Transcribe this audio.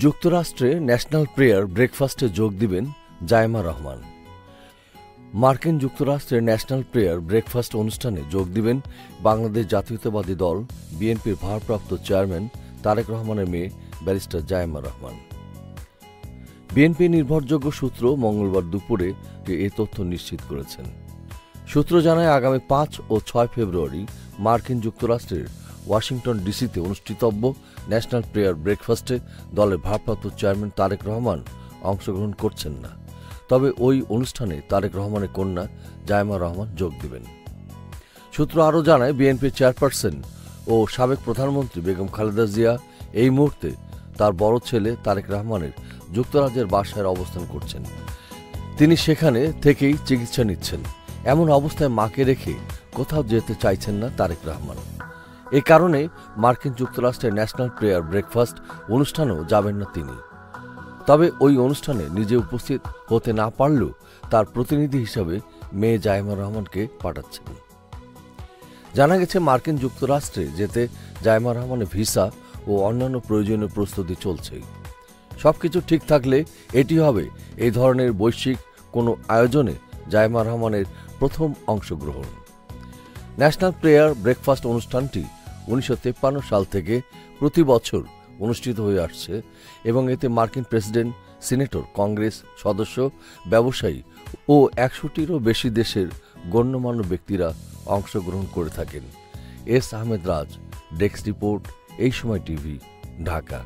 যুক্তরাষ্ট্রে national prayer ব্রেকফাস্টে যোগ দিবেন জায়েমা রহমান। মার্কিন যুক্তরাষ্ট্রের ন্যাশনাল প্রেয়ার ব্রেকফাস্ট অনুষ্ঠানে যোগ দিবেন বাংলাদেশ জাতীয়তাবাদী দল বিএনপির ভারপ্রাপ্ত চেয়ারম্যান তারেক রহমানের মেয়ে ব্যারিস্টার জায়েমা রহমান। বিএনপি নির্ভরযোগ্য সূত্র মঙ্গলবার দুপুরে এই তথ্য নিশ্চিত করেছেন। সূত্র জানায়, আগামী ৫ ও ৬ ফেব্রুয়ারি মার্কিন যুক্তরাষ্ট্রের ওয়াশিংটন ডিসিতে অনুষ্ঠিতব্য ন্যাশনাল প্রেয়ার ব্রেকফাস্টে দলের ভারপ্রাপ্ত চেয়ারম্যান তারেক রহমান অংশগ্রহণ করছেন না। তবে ওই অনুষ্ঠানে তারেক রহমানের কন্যা জায়েমা রহমান যোগ দেবেন। সূত্র আরও জানায়, বিএনপির চেয়ারপারসন ও সাবেক প্রধানমন্ত্রী বেগম খালেদা জিয়া এই মুহূর্তে তার বড় ছেলে তারেক রহমানের যুক্তরাজ্যের বাসায় অবস্থান করছেন। তিনি সেখানে থেকেই চিকিৎসা নিচ্ছেন। এমন অবস্থায় মাকে রেখে কোথাও যেতে চাইছেন না তারেক রহমান। এ কারণে মার্কিন যুক্তরাষ্ট্রের ন্যাশনাল প্রেয়ার ব্রেকফাস্ট অনুষ্ঠানেও যাবেন না তিনি। তবে ওই অনুষ্ঠানে নিজে উপস্থিত হতে না পারলেও তার প্রতিনিধি হিসাবে মেয়ে জায়েমা রহমানকে পাঠাচ্ছেন। জানা গেছে, মার্কিন যুক্তরাষ্ট্রে যেতে জায়েমা রহমানের ভিসা ও অন্যান্য প্রয়োজনীয় প্রস্তুতি চলছে। সবকিছু ঠিক থাকলে এটি হবে এই ধরনের বৈশ্বিক কোনো আয়োজনে জায়েমা রহমানের প্রথম অংশগ্রহণ। ন্যাশনাল প্রেয়ার ব্রেকফাস্ট অনুষ্ঠানটি ১৯৫৩ সাল থেকে প্রতি বছর অনুষ্ঠিত হয়ে আসছে এবং এতে মার্কিন প্রেসিডেন্ট, সিনেটর, কংগ্রেস সদস্য, ব্যবসায়ী ও ১০০টিরও বেশি দেশের গণ্যমান্য ব্যক্তিরা অংশগ্রহণ করে থাকেন। এস আহমেদ রাজ, ডেস্ক রিপোর্ট, এই সময় টিভি, ঢাকা।